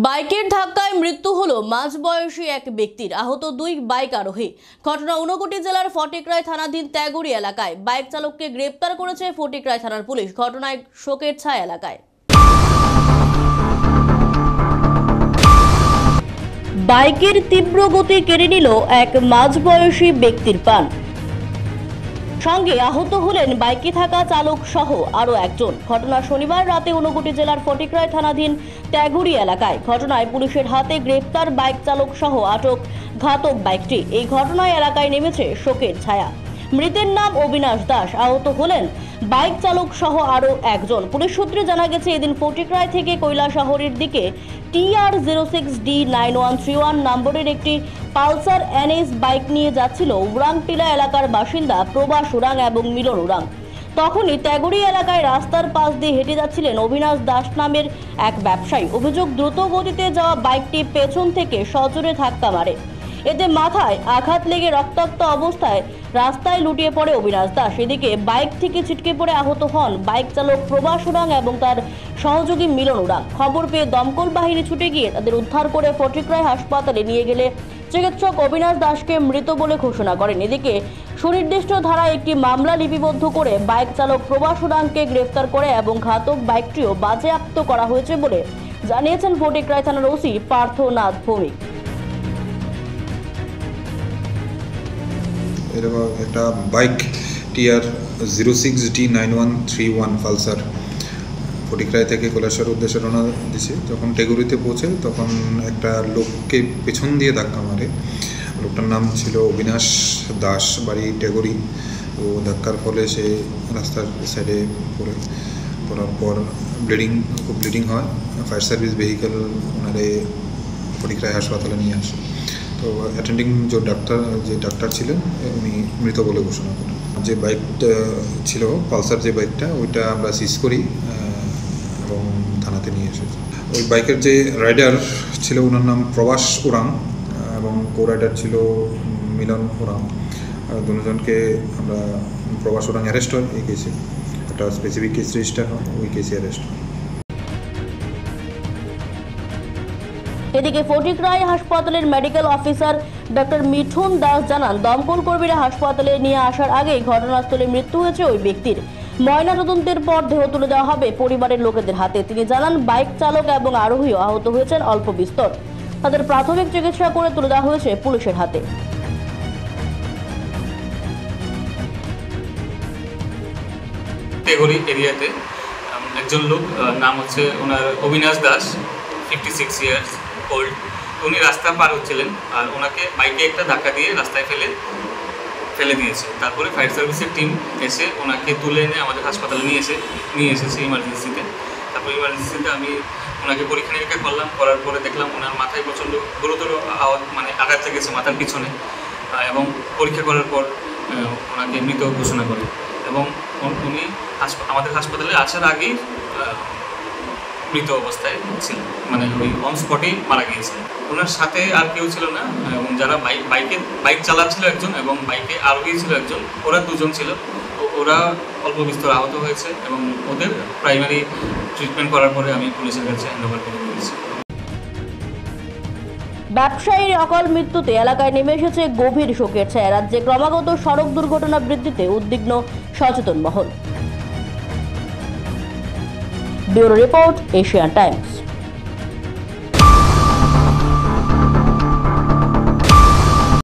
বাইকের ধাক্কায় মৃত্যু হলো মাঝবয়সী এক ব্যক্তির, আহত দুই বাইক আরোহী। ঘটনা ঊনকোটি জেলার ফটিকরায় থানাধীন ত্যাগুড়ি এলাকায়। বাইক চালককে গ্রেপ্তার করেছে ফটিকরায় থানার পুলিশ। ঘটনায় শোকের ছায়া এলাকায়। বাইকের তীব্র গতি কেড়ে নিল এক মাঝবয়সী ব্যক্তির প্রাণ। সঙ্গে আহত হলেন বাইকে থাকা চালক সহ আরো একজন। ঘটনা শনিবার রাতে ঊনকোটি জেলার ফটিকরায় থানাধীন ত্যাগুড়ি এলাকায়। ঘটনায় পুলিশের হাতে গ্রেপ্তার বাইক চালক সহ আটক ঘাতক বাইকটি। এই ঘটনায় এলাকায় নেমেছে শোকের ছায়া। মৃতের নাম অবিনাশ দাস, আহত হলেন বাইক চালক সহ আরো একজন। পুলিশ সূত্রে জানা গেছে, এদিন ফটিকরায় থেকে কৈলাসহরের দিকে TR06D9131 নম্বরের একটি পালসার NS বাইক নিয়ে যাচ্ছিল উরাংটিলা এলাকার বাসিন্দা প্রবাস উরাং এবং মিলন উরাং। তখনই ত্যাগুড়ি এলাকায় রাস্তার পাশ দিয়ে হেঁটে যাচ্ছিলেন অবিনাশ দাস নামের এক ব্যবসায়ী। অভিযোগ, দ্রুত গতিতে যাওয়া বাইকটি পেছন থেকে সজোরে ধাক্কা মারে। এতে মাথায় আঘাত লেগে রক্তাক্ত অবস্থায় রাস্তায় লুটিয়ে পড়ে অবিনাশ দাস। এদিকে বাইক থেকে ছিটকে পড়ে আহত হন বাইক চালক প্রবাস উরাং এবং তার সহযোগী মিলন উরাং। খবর পেয়ে দমকল বাহিনী ছুটে গিয়ে তাদের উদ্ধার করে ফটিকরায় হাসপাতালে নিয়ে গেলে চিকিৎসক অবিনাশ দাসকে মৃত বলে ঘোষণা করেন। এদিকে সুনির্দিষ্ট ধারায় একটি মামলা লিপিবদ্ধ করে বাইক চালক প্রবাস উরাংকে গ্রেফতার করে এবং ঘাতক বাইকটিও বাজেয়াপ্ত করা হয়েছে বলে জানিয়েছেন ফটিকরায় থানার ওসি পার্থনাথ ভৌমিক। এরকম একটা বাইক TR06D9131 পালসার ফটিকরায় থেকে কৈলাসহর উদ্দেশ্যে রওনা দিছে। যখন টেগুরিতে পৌঁছে তখন একটা লোককে পেছন দিয়ে ধাক্কা মারে। লোকটার নাম ছিল অবিনাশ দাস, বাড়ি টেগুরি। তো ধাক্কার ফলে সে রাস্তার সাইডে পড়ার পর খুব ব্লিডিং হয়। ফায়ার সার্ভিস ভেহিকেল ওনারে ফটিকরায় হাসপাতালে নিয়ে আসে। তো অ্যাটেন্ডিং যে ডাক্তার ছিলেন উনি মৃত বলে ঘোষণা করেন। যে বাইকটা ছিল পালসার, যে বাইকটা ওইটা আমরা সিজ করি এবং থানাতে নিয়ে এসেছি। ওই বাইকের যে রাইডার ছিল ওনার নাম প্রবাস উরাং এবং কো রাইডার ছিল মিলন উরাং। দুজনকে আমরা প্রবাস উরাং অ্যারেস্ট হয় এই কেসে। একটা স্পেসিফিক কেস রেজিস্টার হয়, ওই কেসে অ্যারেস্ট হয়। এদিকে ফটিকরায় হাসপাতালের medical officer doctor Mithun Das জানান, দমকল কর্মীরা হাসপাতালে নিয়ে আসার আগেই ঘটনাস্থলে মৃত্যু হয়েছে ওই ব্যক্তির। ময়নাতদন্তের পর দেহ তুলে দেওয়া হবে পরিবারের লোকেদের হাতে। তিনি জানান, বাইক চালক এবং আরোহী আহত হয়েছেন অল্প বিস্তর। তাদের প্রাথমিক চিকিৎসা করে তুলে দেওয়া হয়েছে পুলিশের হাতে। টেগুরি এরিয়াতে একজন লোক, নাম হচ্ছে ওনার অবিনাশ দাস, 56 ইয়ার্স ওল্ড। উনি রাস্তা পার হচ্ছিলেন আর ওনাকে বাইকে একটা ধাক্কা দিয়ে রাস্তায় ফেলে দিয়েছে। তারপরে ফায়ার সার্ভিসের টিম এসে ওনাকে তুলে এনে আমাদের হাসপাতালে নিয়ে এসেছে ইমার্জেন্সিতে। তারপর ইমার্জেন্সিতে আমি ওনাকে পরীক্ষা নিরীক্ষা করলাম। করার পরে দেখলাম ওনার মাথায় প্রচণ্ড গুরুতর মানে আঘাত লেগেছে মাথার পিছনে, এবং পরীক্ষা করার পর ওনাকে মৃত ঘোষণা করে। এবং উনি আমাদের হাসপাতালে আসার আগেই মৃত অবস্থায় ছিল, মানে ওই অন স্পটেই মারা গিয়েছিলেন। ওনার সাথে আর কেউ ছিল না, এবং যারা বাইক চালাচ্ছিল একজন এবং বাইকে আরোহী ছিল একজন, ওরা দুজন ছিল। ওরা অল্প বিস্তর আহত হয়েছে এবং ওদের প্রাইমারি ট্রিটমেন্ট করার পরে আমি পুলিশের কাছে হ্যান্ডওভার করে দিয়েছি। ব্যবসায়ীর অকাল মৃত্যুতে এলাকায় নেমে এসেছে গভীর শোকের ছায়া। রাজ্যে ক্রমাগত সড়ক দুর্ঘটনা বৃদ্ধিতে উদ্বিগ্ন সচেতন মহল। Bureau report, Asian Times.